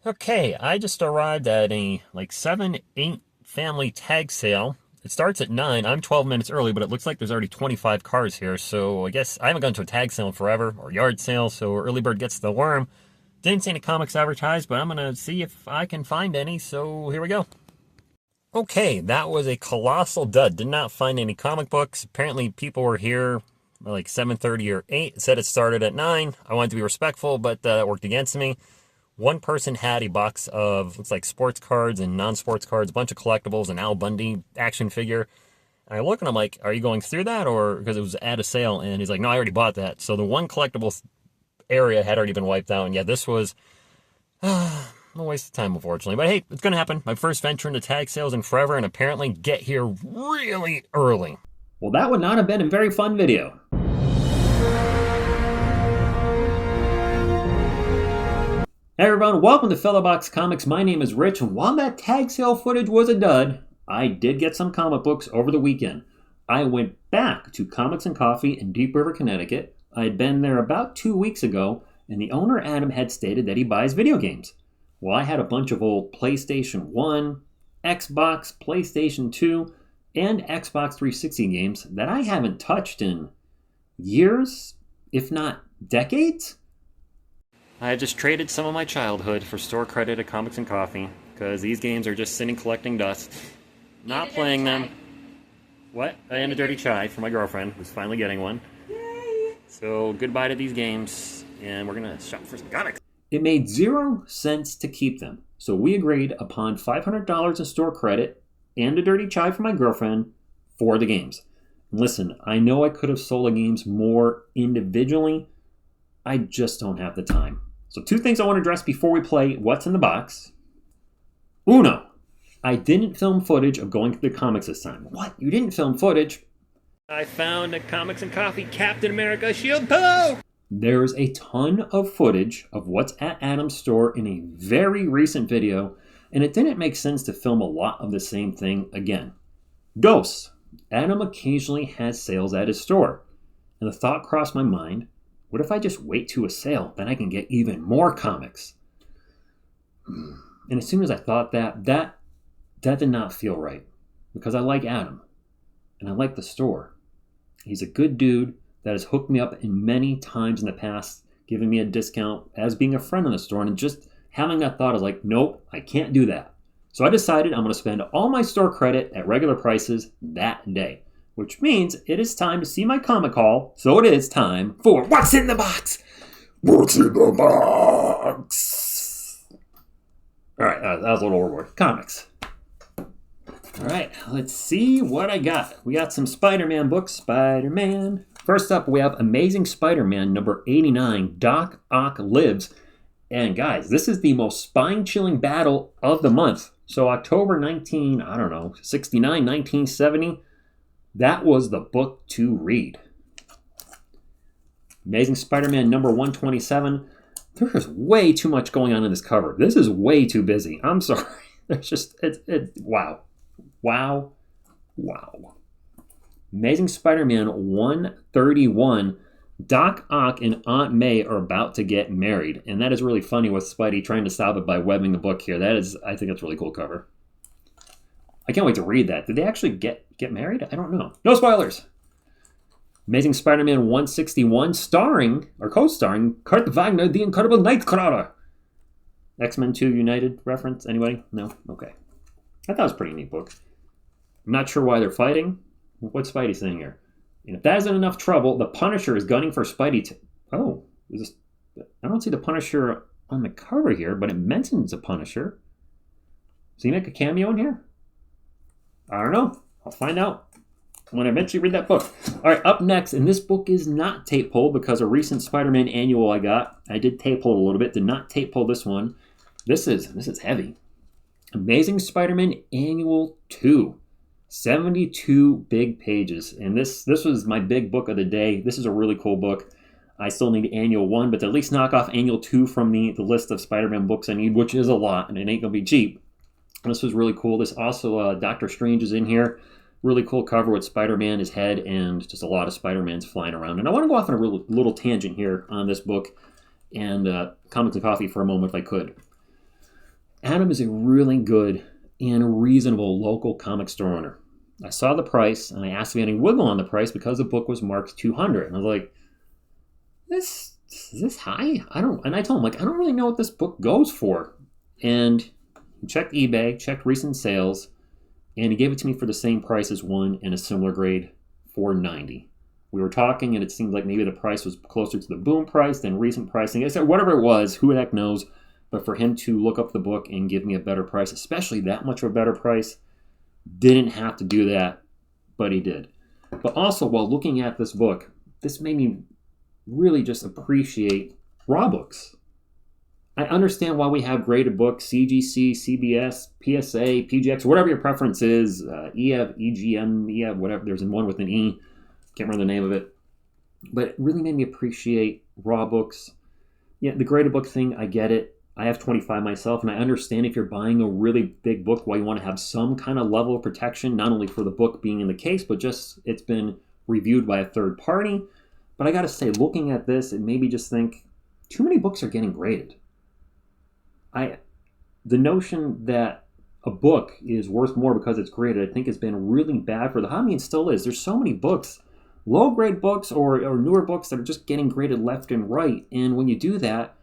Okay, I just arrived at a like 7-8 family tag sale. It starts at 9. I'm 12 minutes early, but it looks like there's already 25 cars here. So I guess I haven't gone to a tag sale in forever, or yard sale, so early bird gets the worm. Didn't see any comics advertised, but I'm gonna see if I can find any, so here we go. Okay, that was a colossal dud. Did not find any comic books. Apparently people were here like 7:30 or 8. It said it started at 9. I wanted to be respectful, but that worked against me. One person had a box of, looks like sports cards and non-sports cards, a bunch of collectibles, an Al Bundy action figure. And I look and I'm like, are you going through that? Or because it was at a sale. And he's like, no, I already bought that. So the one collectibles area had already been wiped out. And yeah, this was a waste of time, unfortunately. But hey, it's going to happen. My first venture into tag sales in forever, and apparently get here really early. Well, that would not have been a very fun video. Hey everyone, welcome to Fellowbox Comics. My name is Rich, and while that tag sale footage was a dud, I did get some comic books over the weekend. I went back to Comics and Coffee in Deep River, Connecticut. I had been there about 2 weeks ago, and the owner, Adam, had stated that he buys video games. Well, I had a bunch of old PlayStation 1, Xbox, PlayStation 2, and Xbox 360 games that I haven't touched in years, if not decades. I just traded some of my childhood for store credit at Comics and Coffee, because these games are just sitting collecting dust. Not playing them. What? And a dirty chai for my girlfriend, who's finally getting one. Yay! So goodbye to these games, and we're gonna shop for some comics. It made 0 cents to keep them, so we agreed upon $500 in store credit and a dirty chai for my girlfriend for the games. Listen, I know I could have sold the games more individually. I just don't have the time. So 2 things I want to address before we play What's in the Box. Uno, I didn't film footage of going through the comics this time. What? You didn't film footage? I found a Comics and Coffee Captain America shield pillow! There's a ton of footage of what's at Adam's store in a very recent video, and it didn't make sense to film a lot of the same thing again. Ghosts. Adam occasionally has sales at his store, and the thought crossed my mind, what if I just wait to a sale? Then I can get even more comics. And as soon as I thought that did not feel right. Because I like Adam. And I like the store. He's a good dude that has hooked me up in many times in the past, giving me a discount as being a friend in the store. And just having that thought is like, nope, I can't do that. So I decided I'm going to spend all my store credit at regular prices that day. Which means it is time to see my comic haul, so it is time for What's in the Box? What's in the Box? Alright, that was a little overboard. Comics. Alright, let's see what I got. We got some Spider-Man books. Spider-Man. First up, we have Amazing Spider-Man number 89, Doc Ock Lives. And guys, this is the most spine-chilling battle of the month. So October 69, 1970. That was the book to read. Amazing Spider-Man number 127. There is way too much going on in this cover. This is way too busy. I'm sorry. There's just, wow. Wow. Wow. Amazing Spider-Man 131. Doc Ock and Aunt May are about to get married. And that is really funny with Spidey trying to stop it by webbing the book here. I think that's a really cool cover. I can't wait to read that. Did they actually get married? I don't know. No spoilers. Amazing Spider-Man 161, starring, or co-starring, Kurt Wagner, the Incredible Nightcrawler. X-Men 2 United reference? Anybody? No? Okay. I thought it was a pretty neat book. I'm not sure why they're fighting. What's Spidey saying here? And if that isn't enough trouble, the Punisher is gunning for Spidey to... Oh, is this... I don't see the Punisher on the cover here, but it mentions a Punisher. Does he make a cameo in here? I don't know. I'll find out when I eventually read that book. All right, up next, and this book is not tape pulled because a recent Spider-Man annual I got, I did tape pull a little bit, did not tape pull this one. This is heavy. Amazing Spider-Man Annual 2. 72 big pages. And this was my big book of the day. This is a really cool book. I still need Annual 1, but to at least knock off Annual 2 from the list of Spider-Man books I need, which is a lot, and it ain't going to be cheap. This was really cool. This also, Doctor Strange is in here. Really cool cover with Spider-Man, his head, and just a lot of Spider-Mans flying around. And I want to go off on a little tangent here on this book and Comics and Coffee for a moment if I could. Adam is a really good and reasonable local comic store owner. I saw the price and I asked if he had any wiggle on the price because the book was marked 200. And I was like, this is this high? And I told him, like, I don't really know what this book goes for. And he checked eBay, checked recent sales, and he gave it to me for the same price as one in a similar grade, $4.90. We were talking, and it seemed like maybe the price was closer to the boom price than recent pricing. I said, whatever it was, who the heck knows? But for him to look up the book and give me a better price, especially that much of a better price, didn't have to do that, but he did. But also, while looking at this book, this made me really just appreciate raw books. I understand why we have graded books, CGC, CBS, PSA, PGX, whatever your preference is, EF, EGM, EF, whatever. There's one with an E. Can't remember the name of it. But it really made me appreciate raw books. Yeah, the graded book thing, I get it. I have 25 myself, and I understand if you're buying a really big book, why you want to have some kind of level of protection, not only for the book being in the case, but just it's been reviewed by a third party. But I got to say, looking at this, it made me just think, too many books are getting graded. The notion that a book is worth more because it's graded, I think has been really bad for the hobby and still is. There's so many books, low-grade books or newer books that are just getting graded left and right. And when you do that,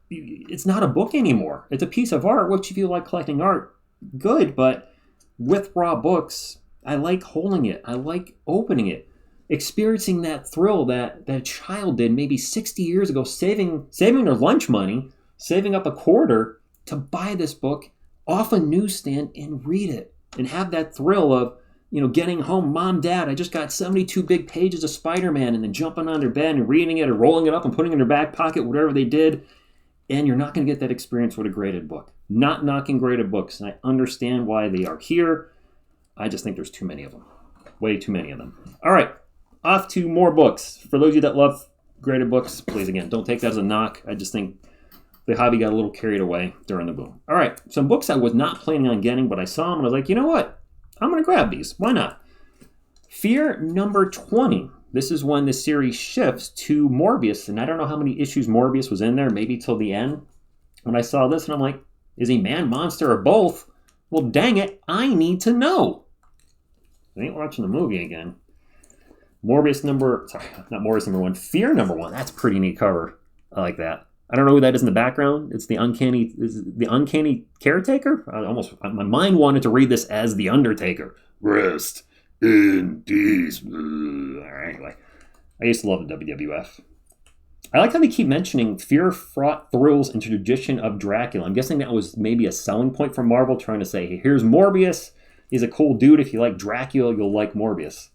it's not a book anymore. It's a piece of art, which if you like collecting art, good. But with raw books, I like holding it. I like opening it. Experiencing that thrill that a child did maybe 60 years ago, saving their lunch money, saving up a quarter to buy this book off a newsstand and read it and have that thrill of, getting home, Mom, Dad, I just got 72 big pages of Spider-Man, and then jumping on their bed and reading it or rolling it up and putting it in their back pocket, whatever they did. And you're not going to get that experience with a graded book. Not knocking graded books, and I understand why they are here. I just think there's too many of them. Way too many of them. All right, off to more books. For those of you that love graded books, please, again, don't take that as a knock. I just think the hobby got a little carried away during the boom. All right, some books I was not planning on getting, but I saw them and I was like, you know what? I'm going to grab these. Why not? Fear number 20. This is when the series shifts to Morbius, and I don't know how many issues Morbius was in there, maybe till the end. When I saw this, and I'm like, is he man, monster, or both? Well, dang it, I need to know. I ain't watching the movie again. Not Morbius number 1, Fear number 1. That's a pretty neat cover. I like that. I don't know who that is in the background. It's the uncanny caretaker. My mind wanted to read this as the Undertaker. Rest in peace. Anyway, I used to love the WWF. I like how they keep mentioning fear-fraught thrills and tradition of Dracula. I'm guessing that was maybe a selling point for Marvel, trying to say, hey, here's Morbius. He's a cool dude. If you like Dracula, you'll like Morbius.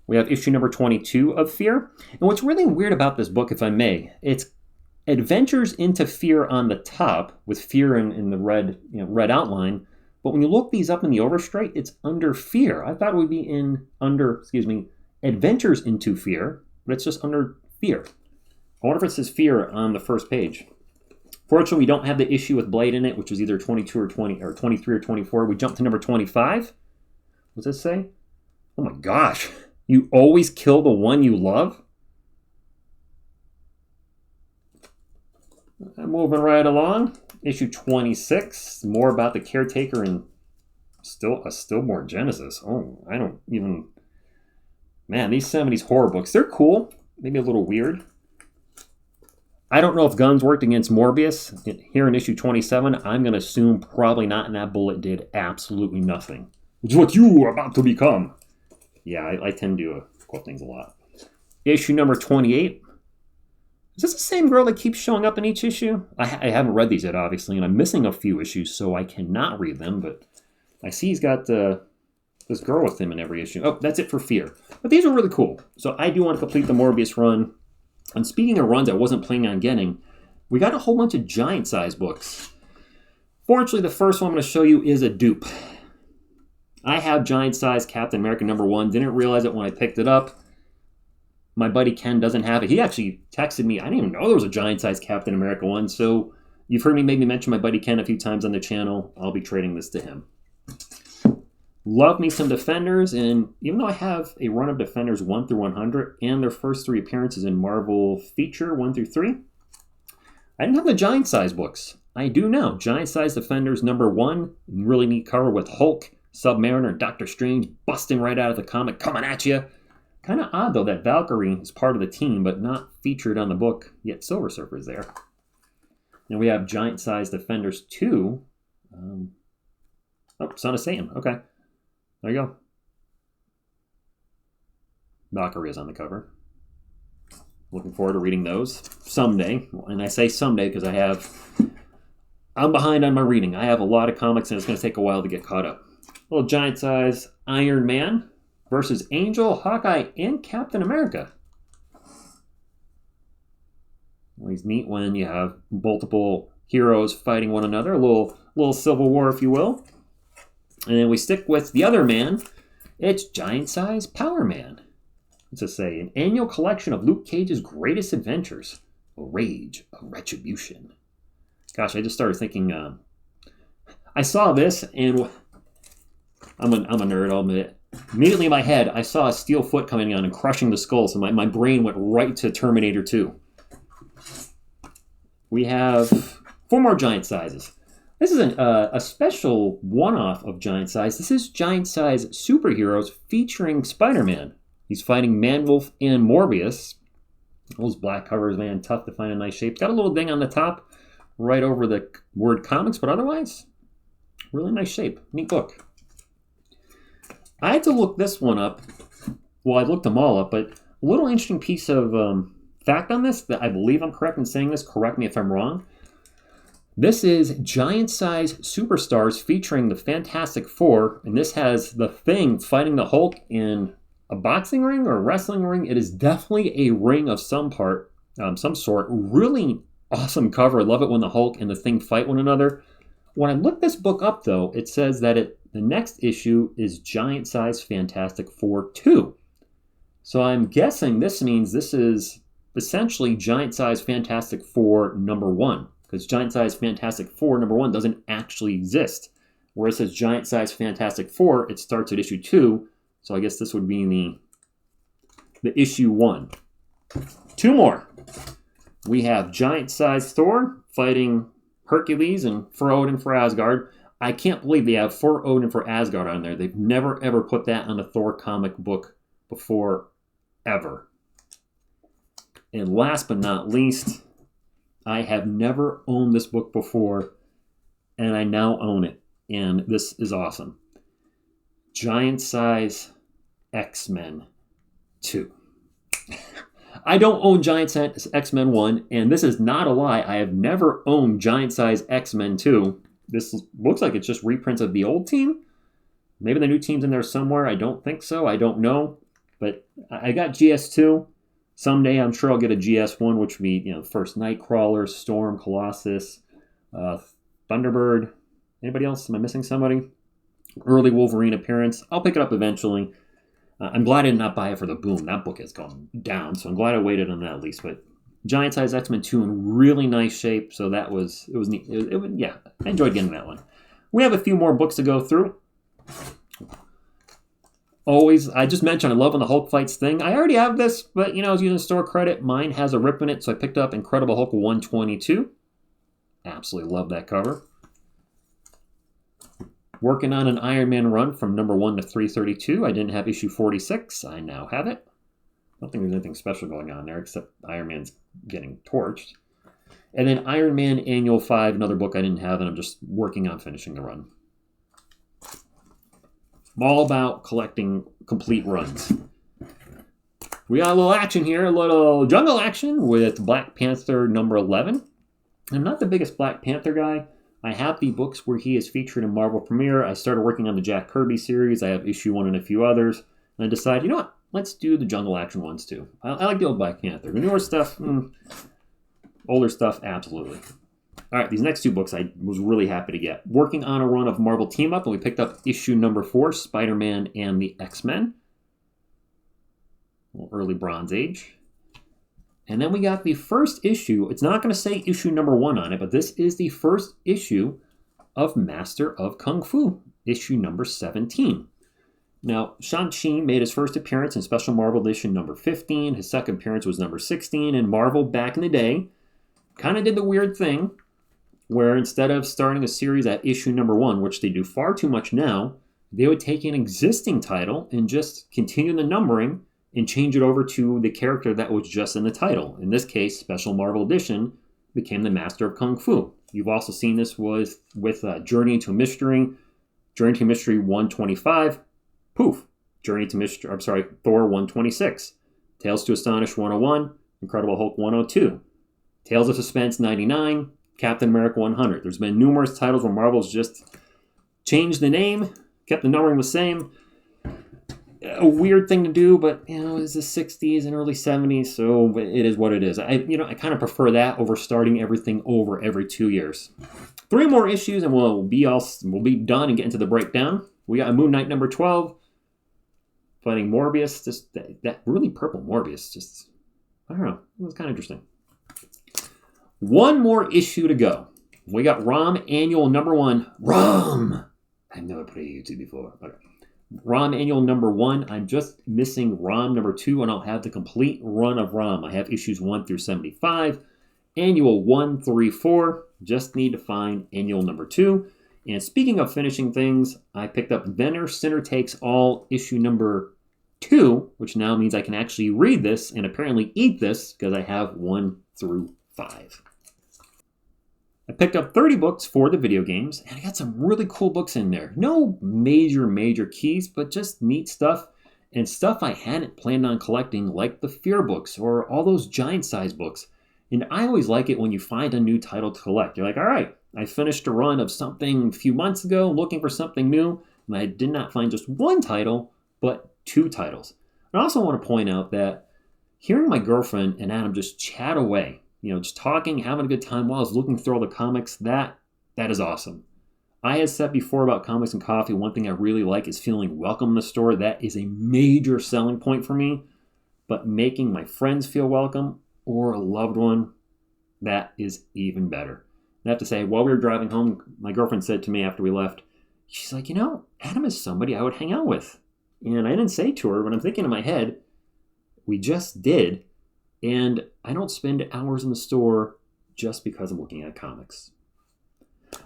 We have issue number 22 of Fear. And what's really weird about this book, if I may, it's Adventures into Fear on the top, with Fear in the red outline. But when you look these up in the overstraight, it's under Fear. I thought it would be Adventures into Fear, but it's just under Fear. I wonder if it says Fear on the first page. Fortunately, we don't have the issue with Blade in it, which was either 22 or 20, or 23 or 24. We jumped to number 25. What's this say? Oh my gosh. You always kill the one you love? Moving right along. Issue 26. More about the caretaker and a stillborn Genesis. Oh, I don't even... Man, these 70s horror books, they're cool. Maybe a little weird. I don't know if guns worked against Morbius. Here in issue 27, I'm going to assume probably not, and that bullet did absolutely nothing. Which is what you are about to become. Yeah, I tend to quote things a lot. Issue number 28. Is this the same girl that keeps showing up in each issue? I haven't read these yet, obviously, and I'm missing a few issues, so I cannot read them, but I see he's got this girl with him in every issue. Oh, that's it for Fear. But these are really cool. So I do want to complete the Morbius run. And speaking of runs I wasn't planning on getting, we got a whole bunch of giant-size books. Fortunately, the first one I'm going to show you is a dupe. I have giant-size Captain America number 1. Didn't realize it when I picked it up. My buddy Ken doesn't have it. He actually texted me. I didn't even know there was a giant-size Captain America one. So you've heard me maybe mention my buddy Ken a few times on the channel. I'll be trading this to him. Love me some Defenders, and even though I have a run of Defenders 1 through 100 and their first 3 appearances in Marvel Feature 1 through 3, I didn't have the giant size books. I do now. Giant Size Defenders #1. Really neat cover with Hulk, Submariner, and Doctor Strange busting right out of the comic, coming at you. Kind of odd, though, that Valkyrie is part of the team, but not featured on the book, yet Silver Surfer is there. Now we have Giant Size Defenders 2. Son of Satan. Okay. There you go. Valkyrie is on the cover. Looking forward to reading those someday. And I say someday because I'm behind on my reading. I have a lot of comics and it's going to take a while to get caught up. A little giant size Iron Man versus Angel, Hawkeye, and Captain America. Always neat when you have multiple heroes fighting one another. A little civil war, if you will. And then we stick with the other man. It's Giant Size Power Man. What's it say? An annual collection of Luke Cage's greatest adventures. A rage of retribution. Gosh, I just started thinking. I saw this, and I'm a nerd, I'll admit it. Immediately in my head, I saw a steel foot coming on and crushing the skull, so my brain went right to Terminator 2. We have 4 more giant sizes. This is a special one-off of Giant Size. This is Giant Size Superheroes featuring Spider-Man. He's fighting Man-Wolf and Morbius. Those black covers, man, tough to find a nice shape. Got a little ding on the top, right over the word comics, but otherwise, really nice shape. Neat book. I had to look this one up. Well, I looked them all up, but a little interesting piece of fact on this, that I believe I'm correct in saying this, correct me if I'm wrong. This is Giant Size Superstars featuring the Fantastic Four, and this has the Thing fighting the Hulk in a boxing ring or a wrestling ring. It is definitely a ring of some sort. Really awesome cover. I love it when the Hulk and the Thing fight one another. When I looked this book up, though, it says that the next issue is Giant Size Fantastic Four 2. So I'm guessing this means this is essentially Giant Size Fantastic Four #1, because Giant Size Fantastic Four #1 doesn't actually exist. Where it says Giant Size Fantastic Four, it starts at issue 2. So I guess this would be the issue 1. 2 more. We have Giant Size Thor fighting Hercules and for Odin for Asgard. I can't believe they have for Odin for Asgard on there. They've never ever put that on a Thor comic book before, ever. And last but not least, I have never owned this book before, and I now own it. And this is awesome. Giant Size X-Men 2. I don't own Giant Size X-Men 1, and this is not a lie. I have never owned Giant Size X-Men 2. This looks like it's just reprints of the old team. Maybe the new team's in there somewhere. I don't think so. I don't know. But I got GS2. Someday I'm sure I'll get a GS1, which would be, first Nightcrawler, Storm, Colossus, Thunderbird. Anybody else? Am I missing somebody? Early Wolverine appearance. I'll pick it up eventually. I'm glad I did not buy it for the boom. That book has gone down, so I'm glad I waited on that at least. But Giant Size X-Men 2 in really nice shape, so it was neat. I enjoyed getting that one. We have a few more books to go through. Always, I just mentioned I love when the Hulk fights Thing. I already have this, but I was using store credit. Mine has a rip in it, so I picked up Incredible Hulk 122. Absolutely love that cover. Working on an Iron Man run from #1 to 332. I didn't have issue 46. I now have it. I don't think there's anything special going on there except Iron Man's getting torched. And then Iron Man Annual 5, another book I didn't have, and I'm just working on finishing the run. I'm all about collecting complete runs. We got a little action here, a little jungle action with Black Panther #11. I'm not the biggest Black Panther guy. I have the books where he is featured in Marvel Premiere. I started working on the Jack Kirby series. I have issue 1 and a few others. And I decided, you know what? Let's do the jungle action ones too. I like the old Black Panther. The newer stuff, older stuff, absolutely. All right, these next 2 books I was really happy to get. Working on a run of Marvel Team Up, and we picked up issue #4, Spider-Man and the X-Men. Early Bronze Age. And then we got the first issue. It's not going to say issue #1 on it, but this is the first issue of Master of Kung Fu, issue #17. Now, Shang-Chi made his first appearance in Special Marvel edition #15. His second appearance was #16. And Marvel, back in the day, kind of did the weird thing where instead of starting a series at issue number 1, which they do far too much now, they would take an existing title and just continue the numbering and change it over to the character that was just in the title. In this case, Special Marvel Edition became the Master of Kung Fu. You've also seen this with Journey into Mystery, Journey to Mystery 125, poof, Journey to Mystery, I'm sorry, Thor 126, Tales to Astonish 101, Incredible Hulk 102, Tales of Suspense 99, Captain America 100. There's been numerous titles where Marvel's just changed the name, kept the numbering the same. A weird thing to do, but it's the 60s and early 70s, so it is what it is. I kind of prefer that over starting everything over every 2 years. 3 more issues and we'll be done and get into the breakdown. We got Moon Knight number 12 fighting Morbius. Just that really purple Morbius, just I don't know, it was kind of interesting. 1 more issue to go. We got ROM Annual number 1. ROM. I've never played YouTube before. Okay. ROM Annual number 1. I'm just missing ROM number 2, and I'll have the complete run of ROM. I have issues 1 through 75. Annual 1 through 4. Just need to find Annual number 2. And speaking of finishing things, I picked up Venner Sinner Takes All issue number 2, which now means I can actually read this and apparently eat this because I have 1 through 5. I picked up 30 books for the video games, and I got some really cool books in there. No major keys, but just neat stuff, and stuff I hadn't planned on collecting, like the Fear books or all those giant-size books. And I always like it when you find a new title to collect. You're like, all right, I finished a run of something a few months ago, looking for something new, and I did not find just 1 title, but 2 titles. I also want to point out that hearing my girlfriend and Adam just chat away, just talking, having a good time while I was looking through all the comics, that is awesome. I had said before about comics and coffee, one thing I really like is feeling welcome in the store. That is a major selling point for me. But making my friends feel welcome or a loved one, that is even better. I have to say, while we were driving home, my girlfriend said to me after we left, she's like, Adam is somebody I would hang out with. And I didn't say to her, but I'm thinking in my head, we just did. And I don't spend hours in the store just because I'm looking at comics.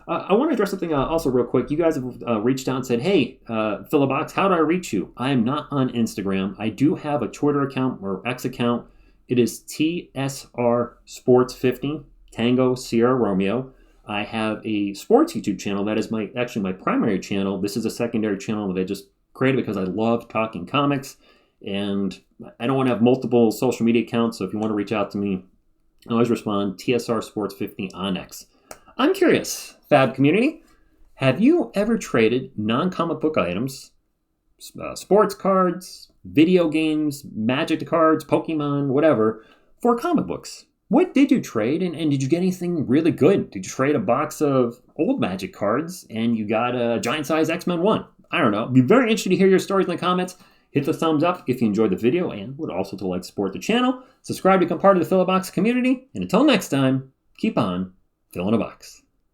I want to address something also real quick. You guys have reached out and said, hey, fill a box, how do I reach you? I am not on Instagram. I do have a Twitter account or X account. It is TSR Sports 50, Tango Sierra Romeo. I have a sports YouTube channel. That is my primary channel. This is a secondary channel that I just created because I love talking comics. And I don't want to have multiple social media accounts, so if you want to reach out to me, I always respond, TSR Sports 50 on X. I'm curious, Fab community, have you ever traded non-comic book items, sports cards, video games, Magic cards, Pokemon, whatever, for comic books? What did you trade, and did you get anything really good? Did you trade a box of old Magic cards, and you got a giant-size X-Men 1? I don't know. I'd be very interested to hear your stories in the comments. Hit the thumbs up if you enjoyed the video and would also to like support the channel. Subscribe to become part of the Fill a Box community. And until next time, keep on filling a box.